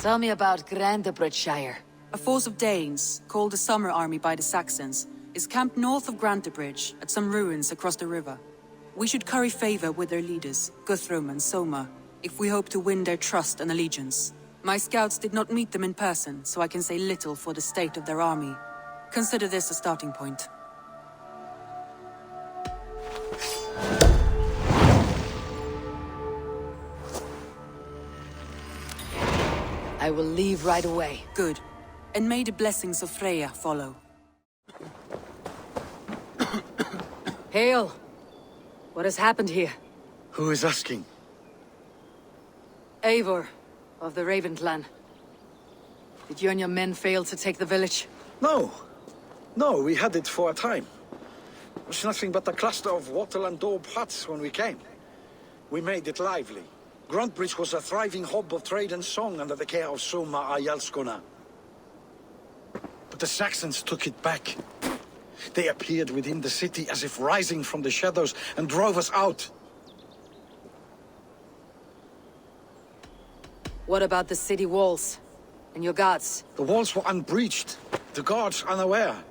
Tell me about Grantebridgescire. A force of Danes, called the Summer Army by the Saxons, is camped north of Grantebridge at some ruins across the river. We should curry favor with their leaders, Guthrum and Soma, if we hope to win their trust and allegiance. My scouts did not meet them in person, so I can say little for the state of their army. Consider this a starting point. I will leave right away. Good. And may the blessings of Freya follow. Hail! What has happened here? Who is asking? Eivor, of the Raven clan. Did you and your men fail to take the village? No. No, we had it for a time. It was nothing but a cluster of wattle and daub huts when we came. We made it lively. Grantebridge was a thriving hub of trade and song under the care of Soma Ayalskona. But the Saxons took it back. They appeared within the city as if rising from the shadows and drove us out. What about the city walls? And your guards? The walls were unbreached, the guards unaware.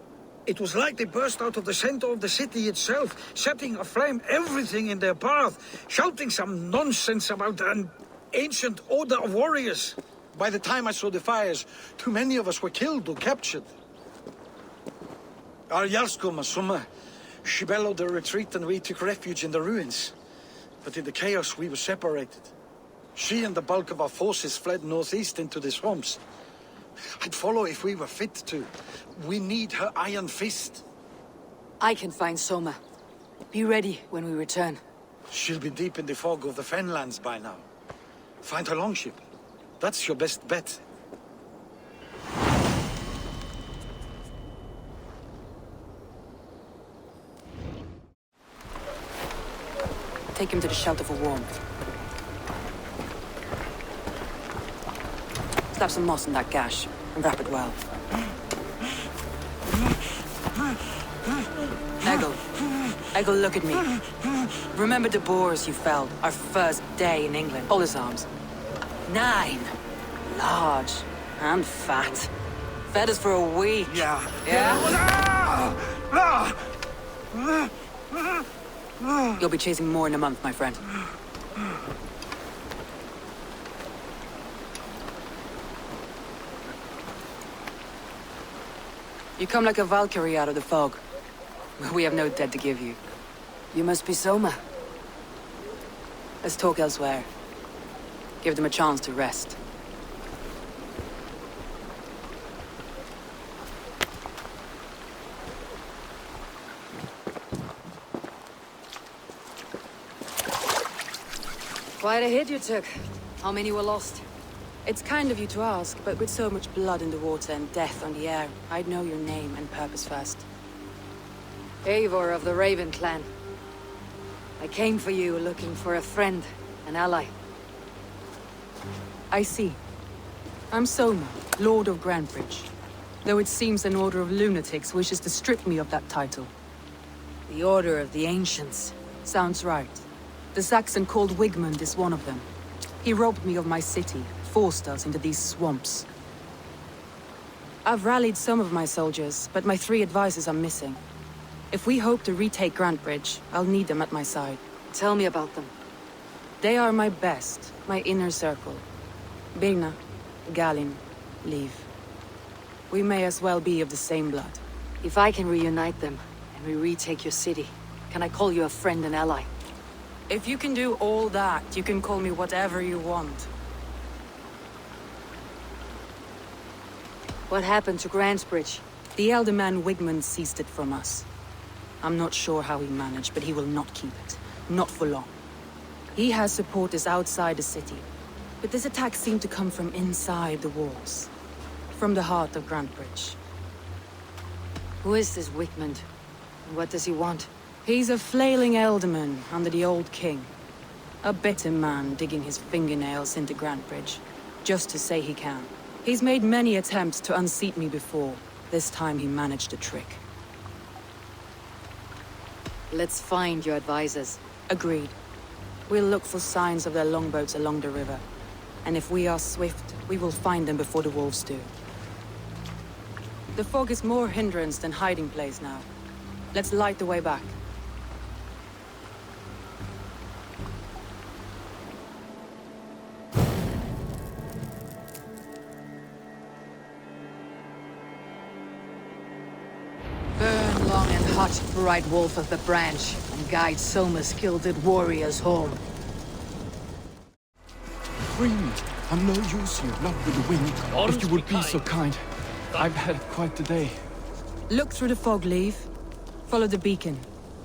It was like they burst out of the center of the city itself, setting aflame everything in their path, shouting some nonsense about an ancient order of warriors. By the time I saw the fires, too many of us were killed or captured. Our Jarlskoma, Soma, she bellowed a retreat and we took refuge in the ruins. But in the chaos we were separated. She and the bulk of our forces fled northeast into the swamps. I'd follow if we were fit to. We need her iron fist. I can find Soma. Be ready when we return. She'll be deep in the fog of the Fenlands by now. Find her longship. That's your best bet. Take him to the shelter for warmth. Slap some moss in that gash, and wrap it well. Eggle, look at me. Remember the boars you felled, our first day in England? Hold his arms. 9. Large and fat. Fed us for a week. Yeah. You'll be chasing more in a month, my friend. You come like a Valkyrie out of the fog. We have no dead to give you. You must be Soma. Let's talk elsewhere. Give them a chance to rest. Quite a hit you took. How many were lost? It's kind of you to ask, but with so much blood in the water and death on the air, I'd know your name and purpose first. Eivor of the Raven clan. I came for you looking for a friend, an ally. I see. I'm Soma, Lord of Grantebridge. Though it seems an order of lunatics wishes to strip me of that title. The Order of the Ancients. Sounds right. The Saxon called Wigmund is one of them. He robbed me of my city, forced us into these swamps. I've rallied some of my soldiers, but my 3 advisors are missing. If we hope to retake Grantebridge, I'll need them at my side. Tell me about them. They are my best, my inner circle. Birna, Galin, Liv. We may as well be of the same blood. If I can reunite them, and we retake your city, can I call you a friend and ally? If you can do all that, you can call me whatever you want. What happened to Grantebridge? The elder man Wigmund seized it from us. I'm not sure how he managed, but he will not keep it. Not for long. He has supporters outside the city, but this attack seemed to come from inside the walls. From the heart of Grantebridge. Who is this Wigmund? And what does he want? He's a flailing elderman under the old king. A bitter man digging his fingernails into Grantebridge, just to say he can. He's made many attempts to unseat me before. This time he managed a trick. Let's find your advisors. Agreed. We'll look for signs of their longboats along the river. And if we are swift, we will find them before the wolves do. The fog is more hindrance than hiding place now. Let's light the way back. Burn long and hot, bright wolf of the branch, and guide Soma's gilded warriors home. Free me. I'm no use here, not with the wind. If you would be so kind. I've had quite the day. Look through the fog, Leave. Follow the beacon.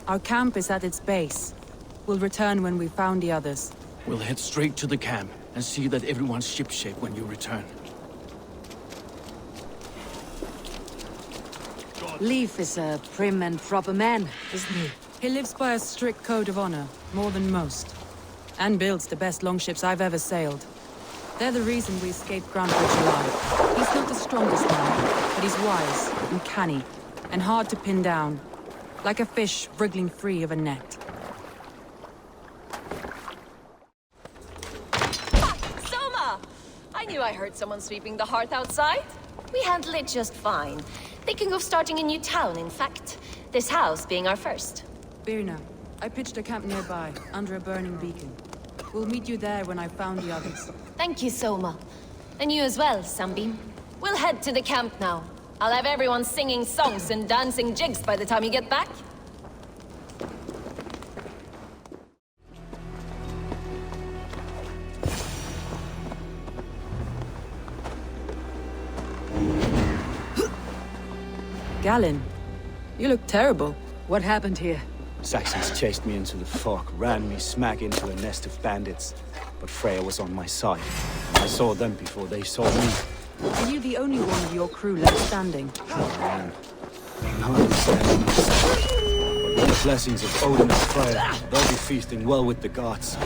Our camp is at its base. We'll return when we've found the others. We'll head straight to the camp and see that everyone's shipshape when you return. Leaf is a prim and proper man, isn't he? He lives by a strict code of honor, more than most. And builds the best longships I've ever sailed. They're the reason we escaped Grantebridge alive. He's not the strongest man, but he's wise and canny, and hard to pin down. Like a fish wriggling free of a net. Soma! I knew I heard someone sweeping the hearth outside. We handle it just fine. Thinking of starting a new town, in fact. This house being our first. Birna, I pitched a camp nearby, under a burning beacon. We'll meet you there when I've found the others. Thank you, Soma. And you as well, Sunbeam. We'll head to the camp now. I'll have everyone singing songs and dancing jigs by the time you get back. Galen, you look terrible. What happened here? Saxons chased me into the fog, ran me smack into a nest of bandits. But Freya was on my side. I saw them before they saw me. Are you the only one of your crew left standing? Oh, man. I'm hardly standing myself. But with the blessings of Odin and Freya, they'll be feasting well with the gods.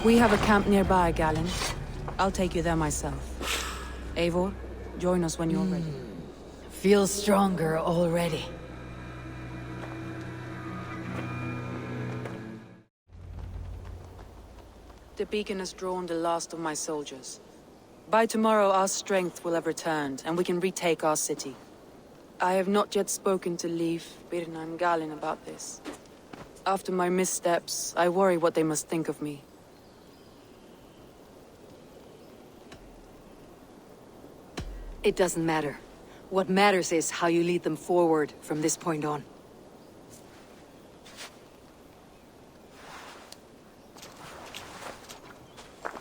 We have a camp nearby, Galen. I'll take you there myself. Eivor, join us when you're ready. Feel stronger already. The beacon has drawn the last of my soldiers. By tomorrow our strength will have returned, and we can retake our city. I have not yet spoken to Leif, Birna and Galen about this. After my missteps, I worry what they must think of me. It doesn't matter. What matters is how you lead them forward from this point on.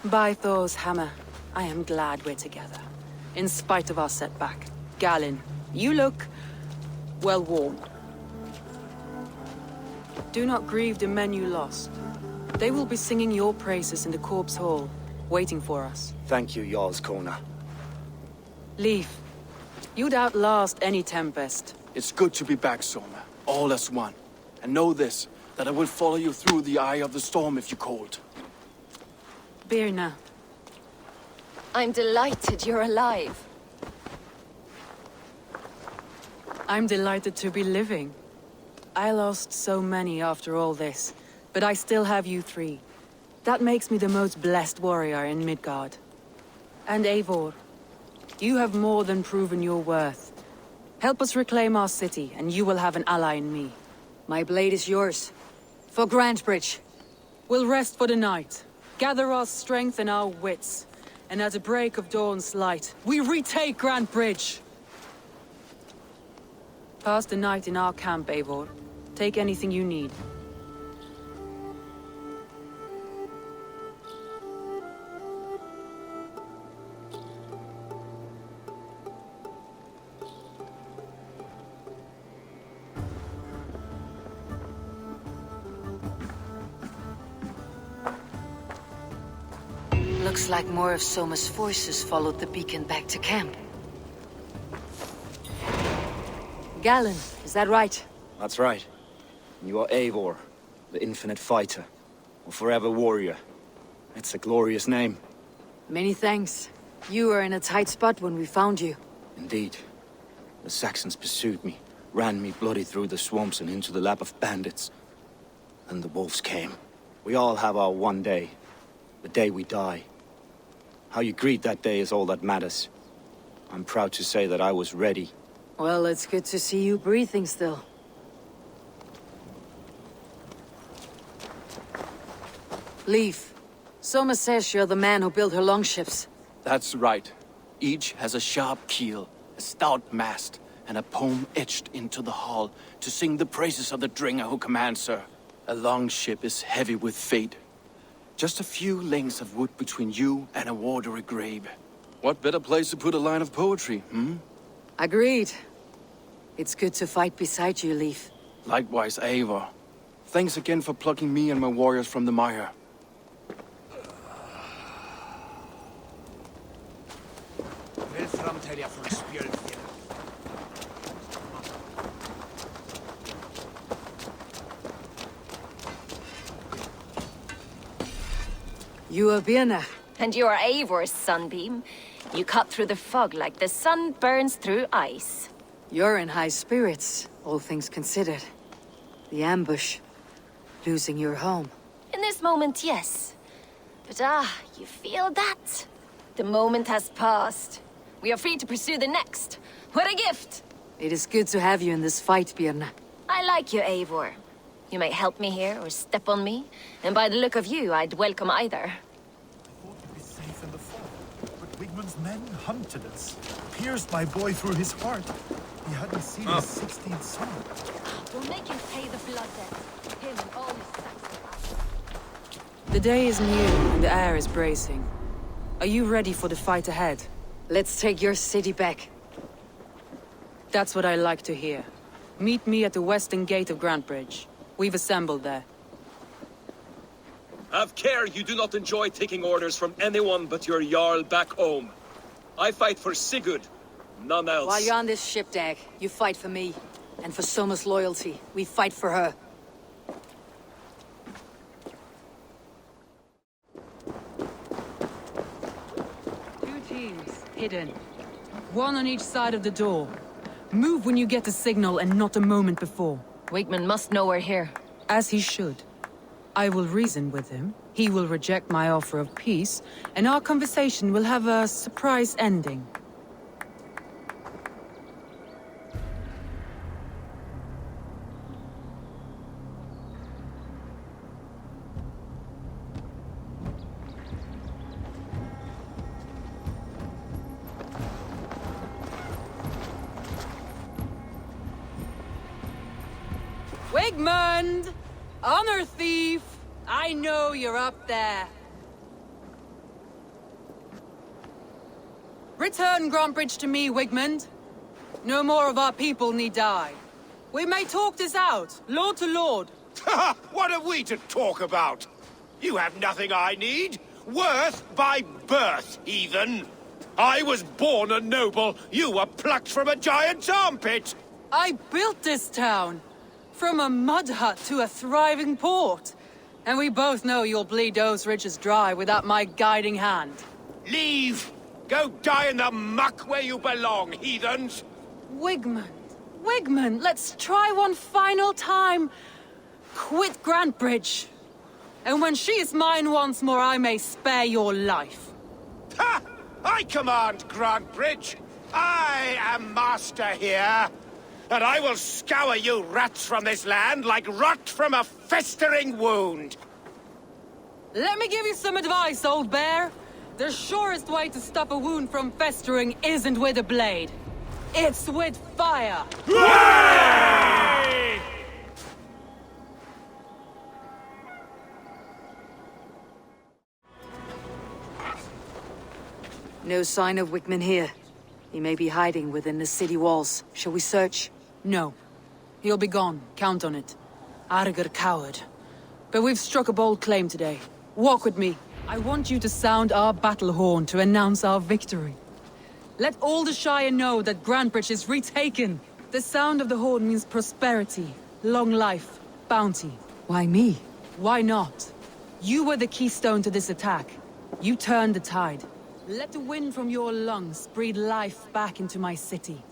By Thor's hammer, I am glad we're together. In spite of our setback. Galen, you look well warmed. Do not grieve the men you lost. They will be singing your praises in the Corpse Hall, waiting for us. Thank you, Jarl's Corner. Leif, you'd outlast any tempest. It's good to be back, Soma. All as one. And know this, that I will follow you through the eye of the storm if you're cold. Birna, I'm delighted you're alive. I'm delighted to be living. I lost so many after all this, but I still have you three. That makes me the most blessed warrior in Midgard. And Eivor, you have more than proven your worth. Help us reclaim our city, and you will have an ally in me. My blade is yours. For Grantebridge. We'll rest for the night, gather our strength and our wits, and at the break of dawn's light, we retake Grantebridge! Pass the night in our camp, Eivor. Take anything you need. Looks like more of Soma's forces followed the beacon back to camp. Galen, is that right? That's right. You are Eivor, the infinite fighter, or forever warrior. It's a glorious name. Many thanks. You were in a tight spot when we found you. Indeed. The Saxons pursued me, ran me bloody through the swamps and into the lap of bandits. And the wolves came. We all have our one day. The day we die. How you greet that day is all that matters. I'm proud to say that I was ready. Well, it's good to see you breathing still. Leaf. Soma says you're the man who built her longships. That's right. Each has a sharp keel, a stout mast, and a poem etched into the hull to sing the praises of the dringer who commands her. A longship is heavy with fate. Just a few lengths of wood between you and a watery grave. What better place to put a line of poetry, hmm? Agreed. It's good to fight beside you, Leaf. Likewise, Eivor. Thanks again for plucking me and my warriors from the mire. You are Birna. And you are Eivor's sunbeam. You cut through the fog like the sun burns through ice. You're in high spirits, all things considered. The ambush. Losing your home. In this moment, yes. But you feel that? The moment has passed. We are free to pursue the next. What a gift! It is good to have you in this fight, Birna. I like you, Eivor. You may help me here or step on me, and by the look of you, I'd welcome either. I thought we'd be safe in the fog, but Wigmund's men hunted us, pierced my boy through his heart. He hadn't seen his 16th son. We'll make him pay the blood debt. Him and all his Saxons. The day is new and the air is bracing. Are you ready for the fight ahead? Let's take your city back. That's what I like to hear. Meet me at the western gate of Grantebridge. We've assembled there. Have care you do not enjoy taking orders from anyone but your Jarl back home. I fight for Sigurd, none else. While you're on this ship, Dag, you fight for me. And for Soma's loyalty, we fight for her. Two teams, hidden. One on each side of the door. Move when you get the signal and not a moment before. Wigmund must know we're here. As he should. I will reason with him. He will reject my offer of peace, and our conversation will have a surprise ending. Wigmund! Honor thief! I know you're up there. Return Grantebridge to me, Wigmund. No more of our people need die. We may talk this out, lord to lord. What have we to talk about? You have nothing I need. Worth by birth, heathen. I was born a noble. You were plucked from a giant's armpit. I built this town. From a mud hut to a thriving port. And we both know you'll bleed those riches dry without my guiding hand. Leave! Go die in the muck where you belong, heathens! Wigmund, Wigmund, let's try one final time. Quit Grantebridge. And when she is mine once more, I may spare your life. Ha! I command Grantebridge. I am master here. And I will scour you rats from this land like rot from a festering wound. Let me give you some advice, old bear. The surest way to stop a wound from festering isn't with a blade. It's with fire. No sign of Wigmund here. He may be hiding within the city walls. Shall we search? No. He'll be gone. Count on it. Arger coward. But we've struck a bold claim today. Walk with me. I want you to sound our battle horn to announce our victory. Let all the Shire know that Grantebridge is retaken. The sound of the horn means prosperity, long life, bounty. Why me? Why not? You were the keystone to this attack. You turned the tide. Let the wind from your lungs breathe life back into my city.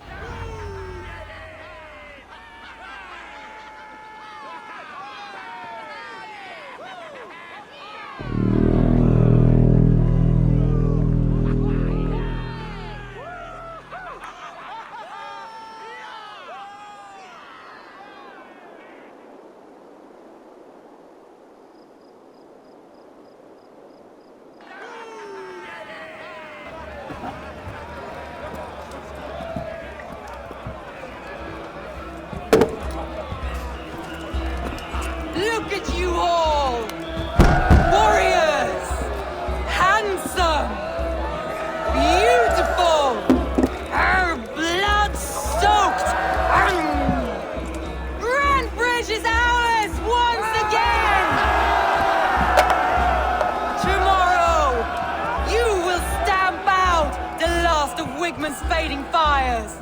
fading fires.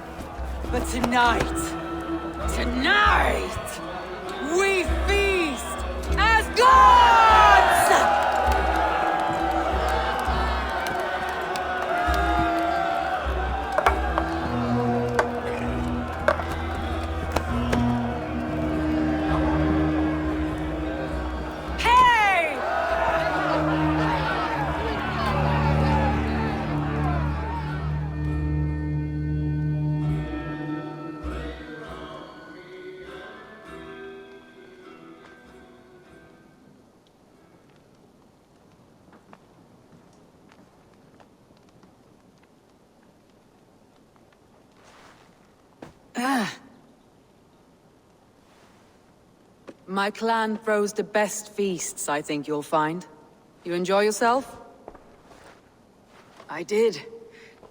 But tonight, we feast as gods! Hey! My clan throws the best feasts, I think you'll find. You enjoy yourself? I did.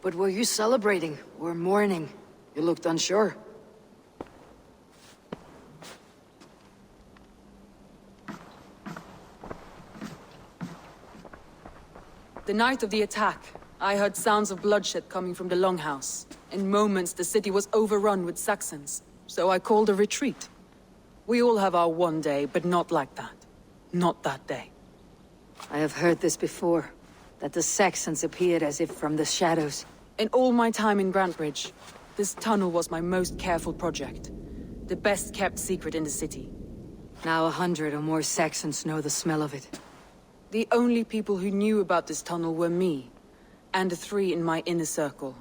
But were you celebrating or mourning? You looked unsure. The night of the attack, I heard sounds of bloodshed coming from the Longhouse. In moments, the city was overrun with Saxons, so I called a retreat. We all have our one day, but not like that. Not that day. I have heard this before, that the Saxons appeared as if from the shadows. In all my time in Grantebridge, this tunnel was my most careful project. The best kept secret in the city. Now 100 or more Saxons know the smell of it. The only people who knew about this tunnel were me, and the 3 in my inner circle.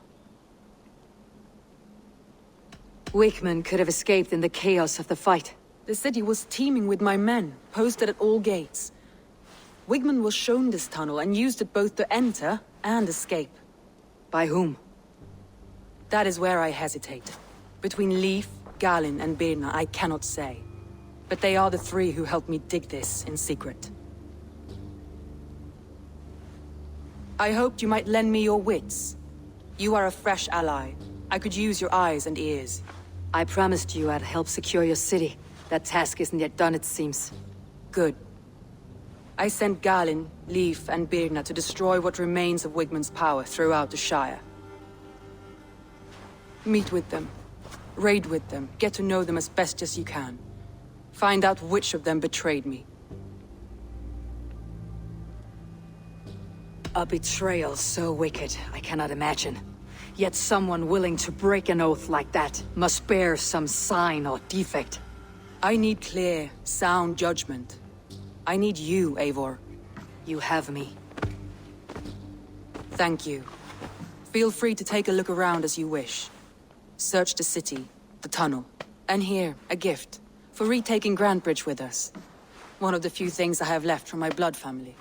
Wickman could have escaped in the chaos of the fight. The city was teeming with my men, posted at all gates. Wigman was shown this tunnel and used it both to enter and escape. By whom? That is where I hesitate. Between Leif, Galin, and Birna, I cannot say. But they are the 3 who helped me dig this in secret. I hoped you might lend me your wits. You are a fresh ally. I could use your eyes and ears. I promised you I'd help secure your city. That task isn't yet done, it seems. Good. I sent Galin, Leif, and Birna to destroy what remains of Wigman's power throughout the Shire. Meet with them. Raid with them. Get to know them as best as you can. Find out which of them betrayed me. A betrayal so wicked, I cannot imagine. Yet someone willing to break an oath like that must bear some sign or defect. I need clear, sound judgment. I need you, Eivor. You have me. Thank you. Feel free to take a look around as you wish. Search the city, the tunnel, and here, a gift, for retaking Grantebridge with us. One of the few things I have left from my blood family.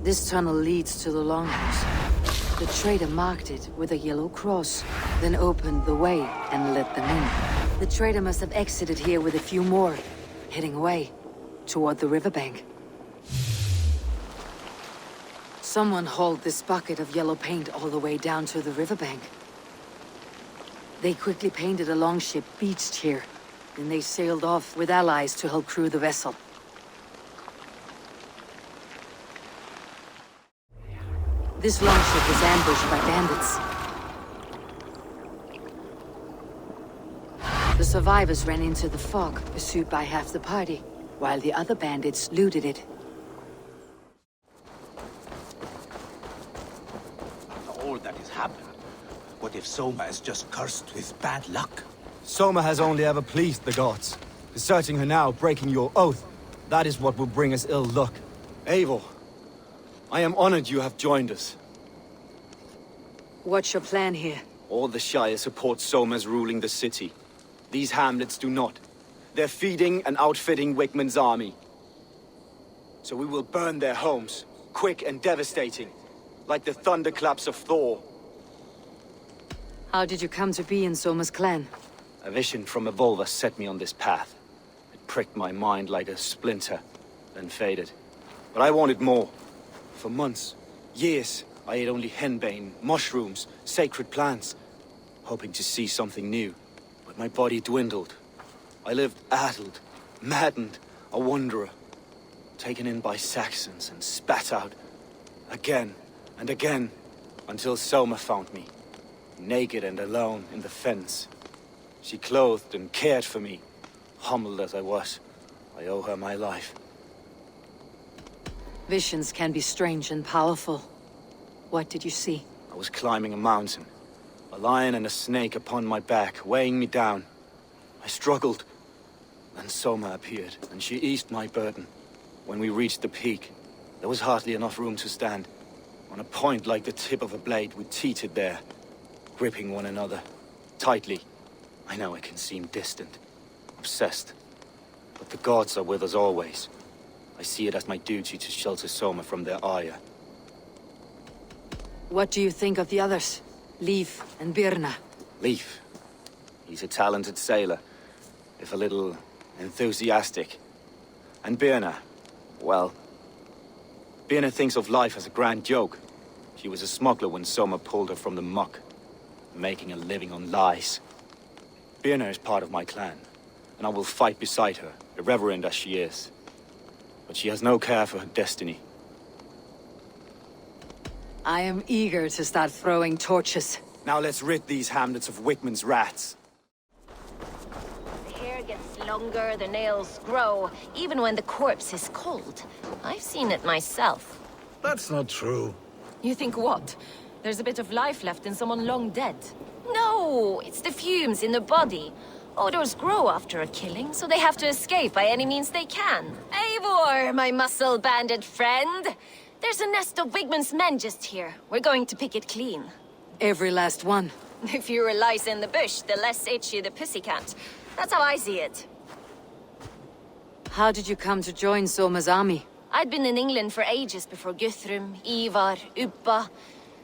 This tunnel leads to the Longhouse. The trader marked it with a yellow cross, then opened the way and let them in. The trader must have exited here with a few more, heading away, toward the riverbank. Someone hauled this bucket of yellow paint all the way down to the riverbank. They quickly painted a longship beached here, then they sailed off with allies to help crew the vessel. This longship was ambushed by bandits. The survivors ran into the fog, pursued by half the party, while the other bandits looted it. All that has happened. What if Soma is just cursed with bad luck? Soma has only ever pleased the gods. Deserting her now, breaking your oath, that is what will bring us ill luck. Eivor, I am honored you have joined us. What's your plan here? All the Shire support Soma's ruling the city. These hamlets do not. They're feeding and outfitting Wigman's army. So we will burn their homes, quick and devastating, like the thunderclaps of Thor. How did you come to be in Soma's clan? A vision from Evolva set me on this path. It pricked my mind like a splinter. then faded. But I wanted more. For months, years, I ate only henbane, mushrooms, sacred plants, hoping to see something new. But my body dwindled. I lived addled, maddened, a wanderer, taken in by Saxons and spat out, again and again, until Soma found me, naked and alone in the fens. She clothed and cared for me, humbled as I was. I owe her my life. Visions can be strange and powerful. What did you see? I was climbing a mountain, a lion and a snake upon my back, weighing me down. I struggled. Then Soma appeared, and she eased my burden. When we reached the peak, there was hardly enough room to stand. On a point like the tip of a blade, we teetered there, gripping one another, tightly. I know it can seem distant, obsessed, but the gods are with us always. I see it as my duty to shelter Soma from their ire. What do you think of the others? Leif and Birna? Leif. He's a talented sailor, if a little enthusiastic. And Birna, well, Birna thinks of life as a grand joke. She was a smuggler when Soma pulled her from the muck, making a living on lies. Birna is part of my clan, and I will fight beside her, irreverent as she is. But she has no care for her destiny. I am eager to start throwing torches. Now let's rid these hamlets of Wickman's rats. The hair gets longer, the nails grow, even when the corpse is cold. I've seen it myself. That's not true. You think what? There's a bit of life left in someone long dead? No, it's the fumes in the body. Odors grow after a killing, so they have to escape by any means they can. Eivor, my muscle-banded friend! There's a nest of Wigman's men just here. We're going to pick it clean. Every last one. The fewer lice in the bush, the less itchy the pussycat. That's how I see it. How did you come to join Soma's army? I'd been in England for ages before Guthrum, Ivar, Ubba,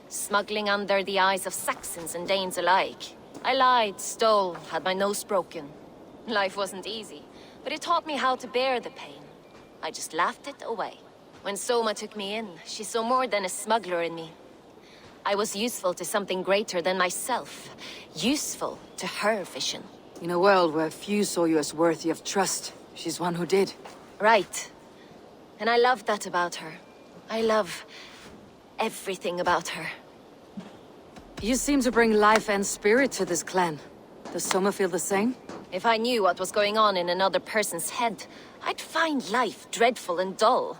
smuggling under the eyes of Saxons and Danes alike. I lied, stole, had my nose broken. Life wasn't easy, but it taught me how to bear the pain. I just laughed it away. When Soma took me in, she saw more than a smuggler in me. I was useful to something greater than myself. Useful to her vision. In a world where few saw you as worthy of trust, she's one who did. Right. And I love that about her. I love everything about her. You seem to bring life and spirit to this clan. Does Soma feel the same? If I knew what was going on in another person's head, I'd find life dreadful and dull.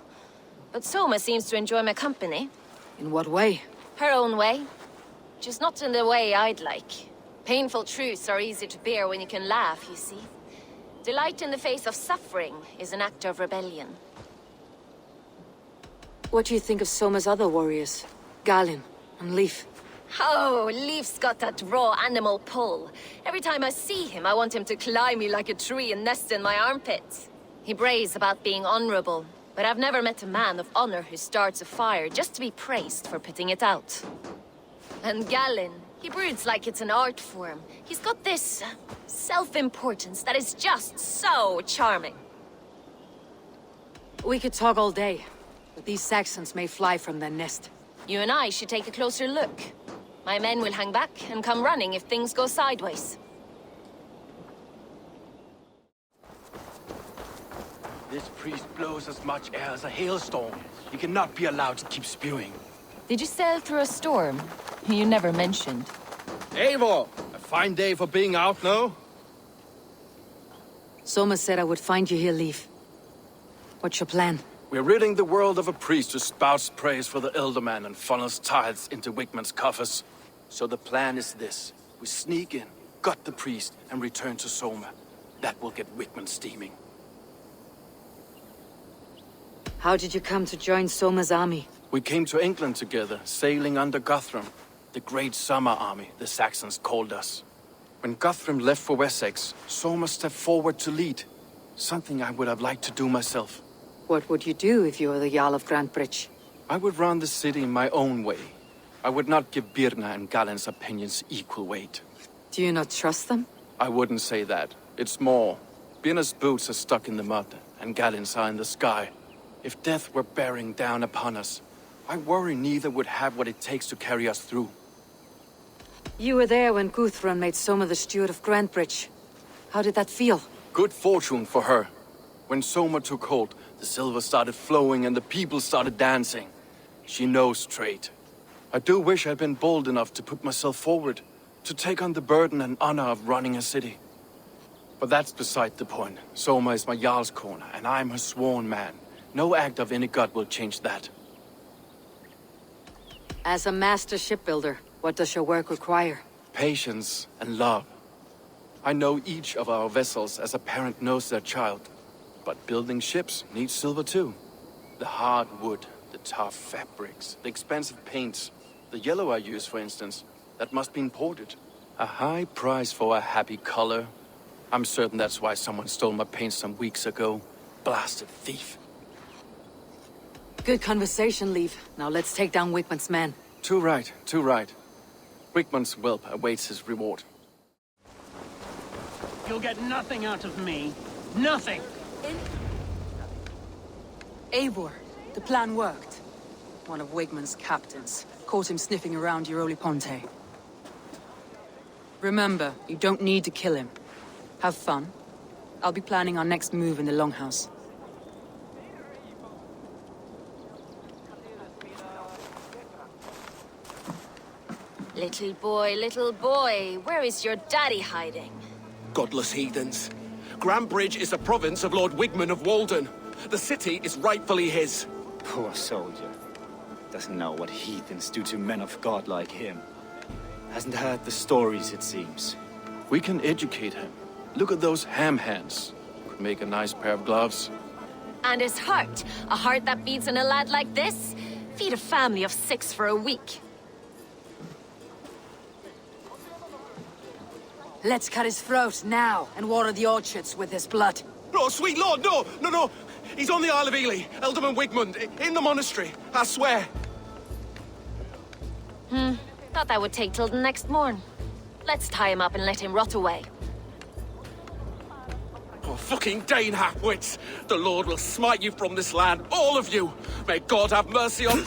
But Soma seems to enjoy my company. In what way? Her own way. Just not in the way I'd like. Painful truths are easy to bear when you can laugh, you see. Delight in the face of suffering is an act of rebellion. What do you think of Soma's other warriors? Galin and Leif? Oh, Leif's got that raw animal pull. Every time I see him, I want him to climb me like a tree and nest in my armpits. He brays about being honorable, but I've never met a man of honor who starts a fire just to be praised for putting it out. And Galin, he broods like it's an art form. He's got this self-importance that is just so charming. We could talk all day, but these Saxons may fly from their nest. You and I should take a closer look. My men will hang back and come running if things go sideways. This priest blows as much air as a hailstorm. He cannot be allowed to keep spewing. Did you sail through a storm? You never mentioned. Eivor! A fine day for being out, no? Soma said I would find you here, Leif. What's your plan? We're ridding the world of a priest who spouts praise for the Elderman and funnels tithes into Wickman's coffers. So the plan is this. We sneak in, gut the priest, and return to Soma. That will get Wickman steaming. How did you come to join Soma's army? We came to England together, sailing under Guthrum. The Great Summer Army, the Saxons called us. When Guthrum left for Wessex, Soma stepped forward to lead. Something I would have liked to do myself. What would you do if you were the Jarl of Grantebridge? I would run the city in my own way. I would not give Birna and Galen's opinions equal weight. Do you not trust them? I wouldn't say that. It's more. Birna's boots are stuck in the mud, and Galen's are in the sky. If death were bearing down upon us, I worry neither would have what it takes to carry us through. You were there when Guthrun made Soma the steward of Grantebridge. How did that feel? Good fortune for her. When Soma took hold, the silver started flowing and the people started dancing. She knows trade. I do wish I'd been bold enough to put myself forward, to take on the burden and honor of running a city. But that's beside the point. Soma is my Jarl's corner, and I'm her sworn man. No act of any god will change that. As a master shipbuilder, what does your work require? Patience and love. I know each of our vessels as a parent knows their child. But building ships needs silver too. The hard wood, the tough fabrics, the expensive paints. The yellow I use, for instance, that must be imported. A high price for a happy color. I'm certain that's why someone stole my paint some weeks ago. Blasted thief. Good conversation, Leif. Now let's take down Wigmund's men. Too right, too right. Wigmund's whelp awaits his reward. You'll get nothing out of me. Nothing! Eivor, the plan worked. One of Wigmund's captains caught him sniffing around Euroli Ponte. Remember, you don't need to kill him. Have fun. I'll be planning our next move in the Longhouse. Little boy, where is your daddy hiding? Godless heathens. Grantebridge is the province of Lord Wigmund of Walden. The city is rightfully his. Poor soldier. Doesn't know what heathens do to men of God like him. Hasn't heard the stories, it seems. We can educate him. Look at those ham hands. Could make a nice pair of gloves. And his heart. A heart that beats in a lad like this? Feed a family of 6 for a week. Let's cut his throat now and water the orchards with his blood. Oh, sweet lord, no! He's on the Isle of Ely, Ealdorman Wigmund, in the monastery, I swear. Thought that would take till the next morn. Let's tie him up and let him rot away. Oh, fucking Dane half-wits! The Lord will smite you from this land, all of you! May God have mercy on...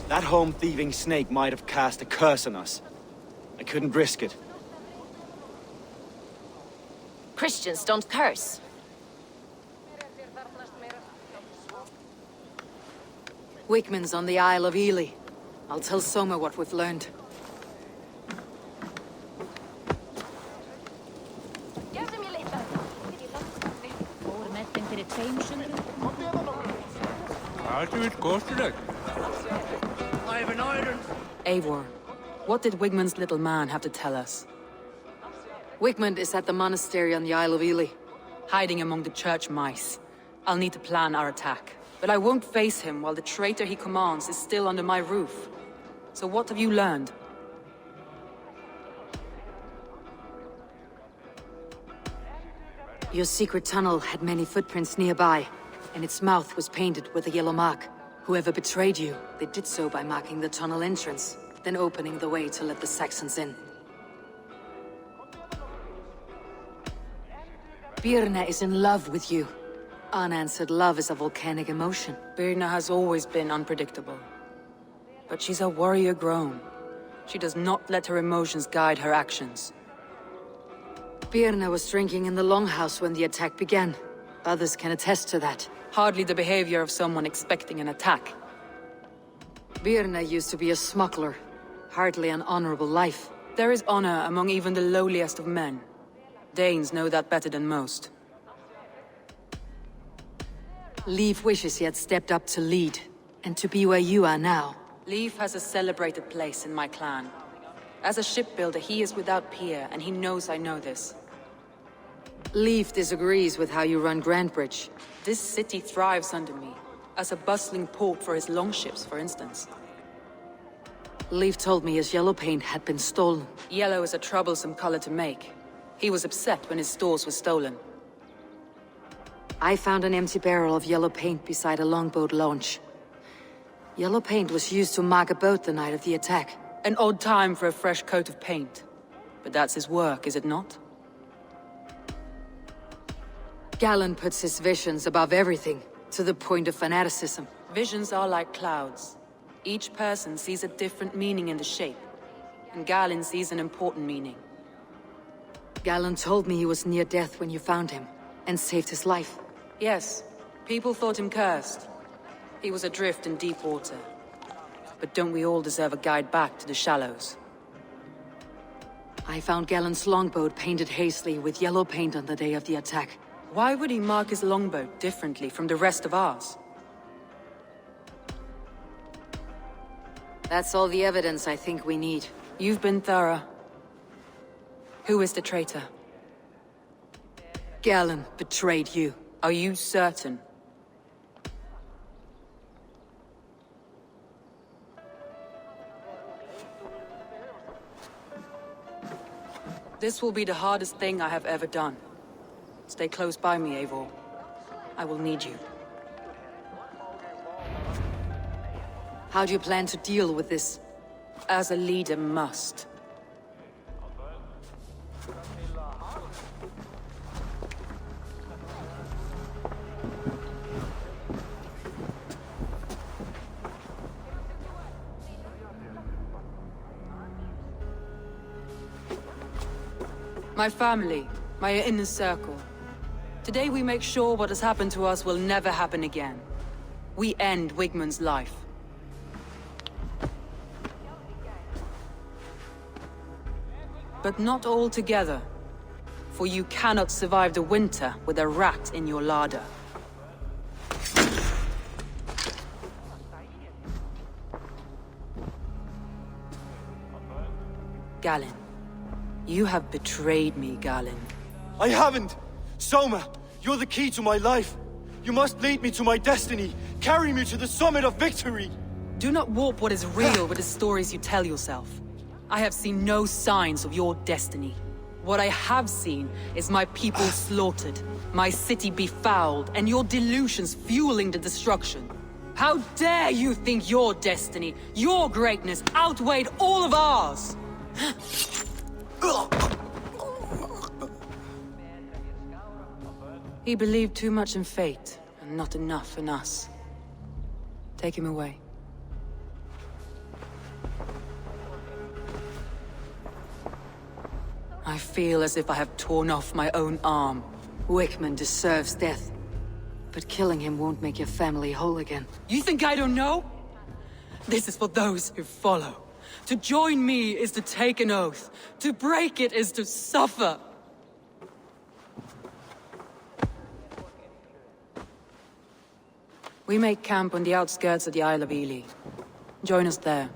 That home-thieving snake might have cast a curse on us. I couldn't risk it. Christians don't curse. Wigmund's on the Isle of Ely. I'll tell Soma what we've learned. Eivor, what did Wigmund's little man have to tell us? Wigmund is at the monastery on the Isle of Ely. Hiding among the church mice. I'll need to plan our attack. But I won't face him while the traitor he commands is still under my roof. So what have you learned? Your secret tunnel had many footprints nearby, and its mouth was painted with a yellow mark. Whoever betrayed you, they did so by marking the tunnel entrance, then opening the way to let the Saxons in. Birna is in love with you. Unanswered love is a volcanic emotion. Birna has always been unpredictable. But she's a warrior grown. She does not let her emotions guide her actions. Birna was drinking in the Longhouse when the attack began. Others can attest to that. Hardly the behavior of someone expecting an attack. Birna used to be a smuggler. Hardly an honorable life. There is honor among even the lowliest of men. Danes know that better than most. Leif wishes he had stepped up to lead, and to be where you are now. Leif has a celebrated place in my clan. As a shipbuilder, he is without peer, and he knows I know this. Leif disagrees with how you run Grantebridge. This city thrives under me, as a bustling port for his longships, for instance. Leif told me his yellow paint had been stolen. Yellow is a troublesome color to make. He was upset when his stores were stolen. I found an empty barrel of yellow paint beside a longboat launch. Yellow paint was used to mark a boat the night of the attack. An odd time for a fresh coat of paint. But that's his work, is it not? Galen puts his visions above everything, to the point of fanaticism. Visions are like clouds. Each person sees a different meaning in the shape, and Galen sees an important meaning. Galen told me he was near death when you found him, and saved his life. Yes, people thought him cursed. He was adrift in deep water. But don't we all deserve a guide back to the shallows? I found Galen's longboat painted hastily with yellow paint on the day of the attack. Why would he mark his longboat differently from the rest of ours? That's all the evidence I think we need. You've been thorough. Who is the traitor? Galen betrayed you. Are you certain? This will be the hardest thing I have ever done. Stay close by me, Eivor. I will need you. How do you plan to deal with this? As a leader must. My family, my inner circle. Today we make sure what has happened to us will never happen again. We end Wigmund's life. But not all together. For you cannot survive the winter with a rat in your larder. Galen. You have betrayed me, Galen. I haven't! Soma, you're the key to my life. You must lead me to my destiny. Carry me to the summit of victory. Do not warp what is real with the stories you tell yourself. I have seen no signs of your destiny. What I have seen is my people slaughtered, my city befouled, and your delusions fueling the destruction. How dare you think your destiny, your greatness, outweighed all of ours? He believed too much in fate, and not enough in us. Take him away. I feel as if I have torn off my own arm. Wigmund deserves death. But killing him won't make your family whole again. You think I don't know? This is for those who follow. To join me is to take an oath. To break it is to suffer. We make camp on the outskirts of the Isle of Ely. Join us there.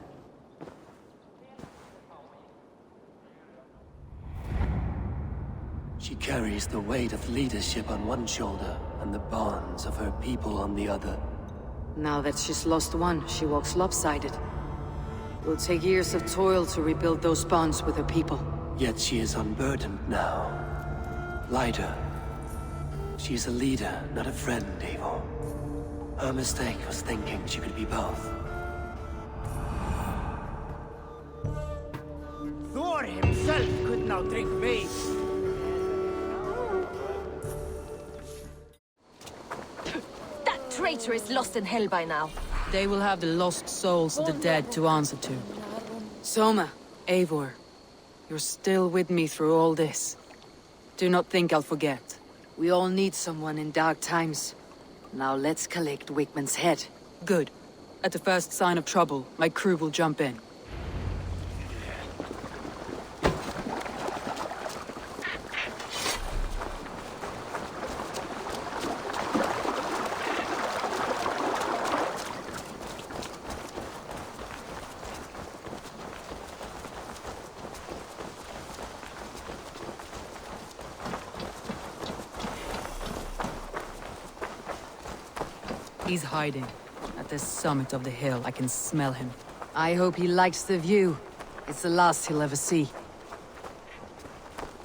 She carries the weight of leadership on one shoulder and the bonds of her people on the other. Now that she's lost one, she walks lopsided. It will take years of toil to rebuild those bonds with her people. Yet she is unburdened now. Lighter. She is a leader, not a friend, Eivor. Her mistake was thinking she could be both. Thor himself could not drink me. That traitor is lost in hell by now. They will have the lost souls of the dead to answer to. Soma. Eivor, you're still with me through all this. Do not think I'll forget. We all need someone in dark times. Now let's collect Wigmund's head. Good. At the first sign of trouble, my crew will jump in. He's hiding. At the summit of the hill, I can smell him. I hope he likes the view. It's the last he'll ever see.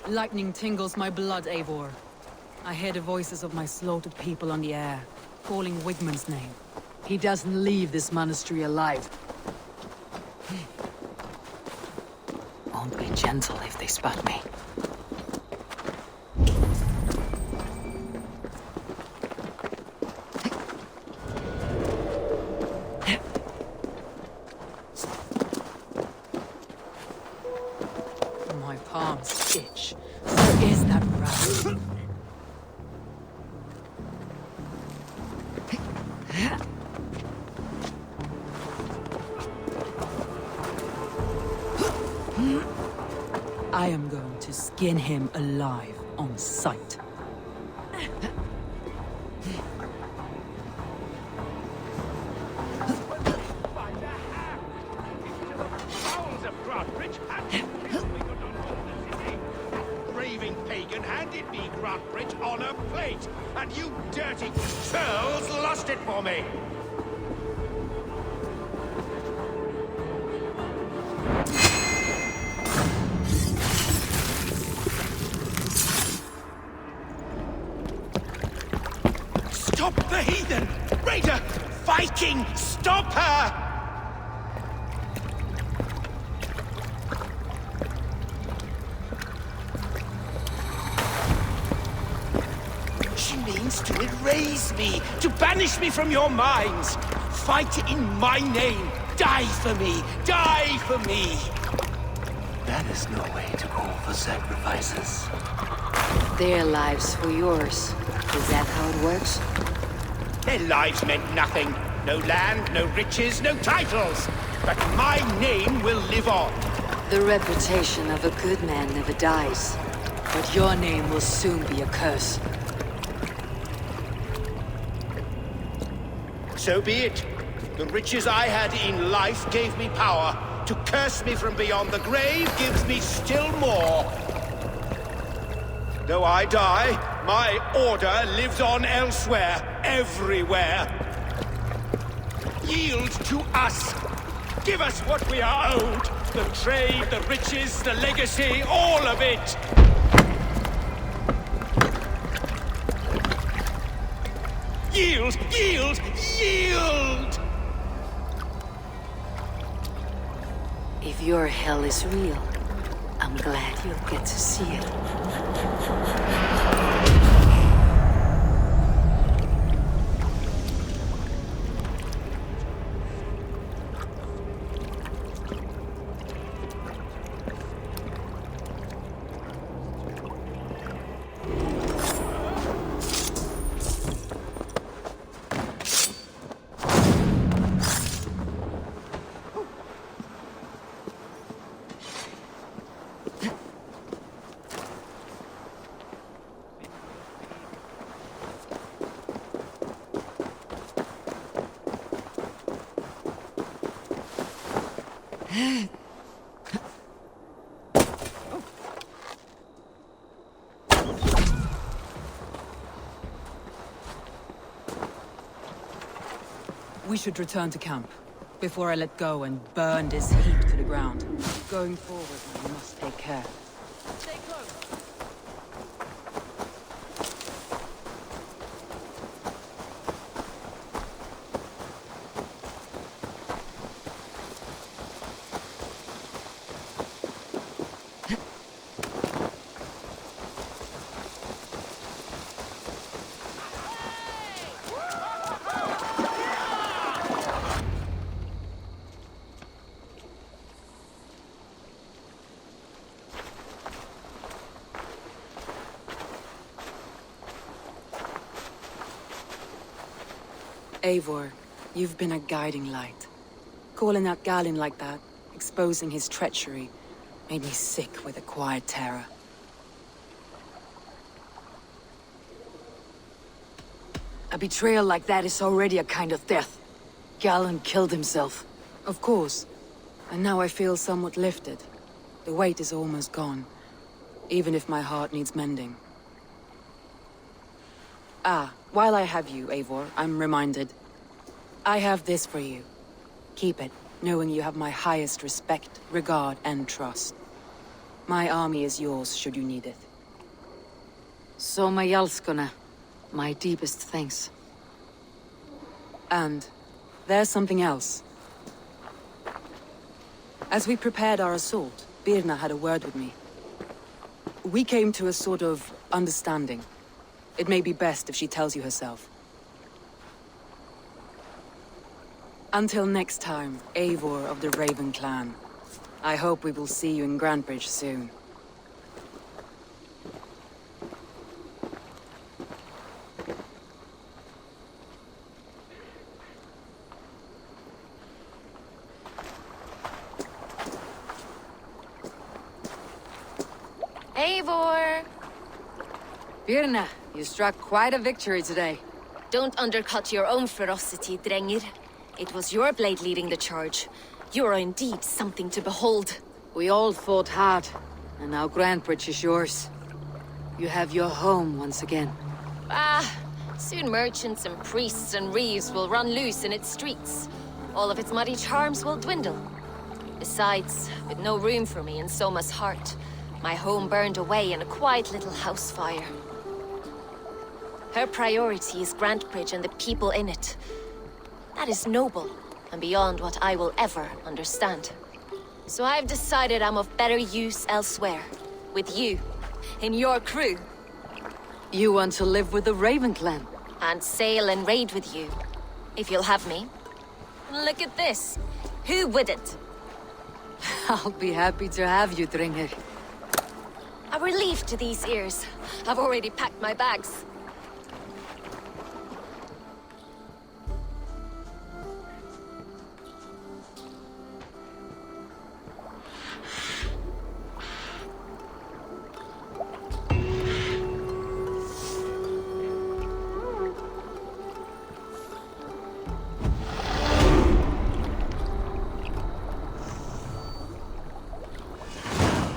Lightning tingles my blood, Eivor. I hear the voices of my slaughtered people on the air, calling Wigmund's name. He doesn't leave this monastery alive. won't be gentle if they spot me. My palms itch. Where is that rat? I am going to skin him alive on sight. Owls of Grantebridge handed me the city. Raving pagan handed me Grantebridge on a plate, and you dirty churls lost it for me. Stop the heathen! Raider! Viking! Stop her! She means to erase me, to banish me from your minds. Fight in my name. Die for me. Die for me. That is no way to call for sacrifices. Their lives for yours. Is that how it works? Their lives meant nothing. No land, no riches, no titles. But my name will live on. The reputation of a good man never dies. But your name will soon be a curse. So be it. The riches I had in life gave me power. To curse me from beyond the grave gives me still more. Though I die, my order lives on elsewhere, everywhere. Yield to us. Give us what we are owed. The trade, the riches, the legacy, all of it. Yield, yield, yield! If your hell is real, I'm glad you'll get to see it. We should return to camp, before I let go and burn this heap to the ground. Going forward, I must take care. Stay close. Eivor, you've been a guiding light. Calling out Galinn like that, exposing his treachery, made me sick with a quiet terror. A betrayal like that is already a kind of death. Galinn killed himself. Of course. And now I feel somewhat lifted. The weight is almost gone, even if my heart needs mending. Ah, while I have you, Eivor, I'm reminded. I have this for you. Keep it, knowing you have my highest respect, regard, and trust. My army is yours, should you need it. Soma Jalskona, my deepest thanks. And there's something else. As we prepared our assault, Birna had a word with me. We came to a sort of understanding. It may be best if she tells you herself. Until next time, Eivor of the Raven Clan. I hope we will see you in Grantebridge soon. Eivor! Birna, you struck quite a victory today. Don't undercut your own ferocity, Drengir. It was your blade leading the charge. You are indeed something to behold. We all fought hard, and now Grantebridge is yours. You have your home once again. Soon merchants and priests and reeves will run loose in its streets. All of its muddy charms will dwindle. Besides, with no room for me in Soma's heart, my home burned away in a quiet little house fire. Her priority is Grantebridge and the people in it. That is noble, and beyond what I will ever understand. So I've decided I'm of better use elsewhere. With you, in your crew. You want to live with the Raven Clan? And sail and raid with you, if you'll have me. Look at this. Who wouldn't? I'll be happy to have you, Drengir. A relief to these ears. I've already packed my bags.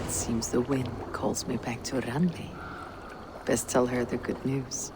Seems the wind calls me back to Randi. Best tell her the good news.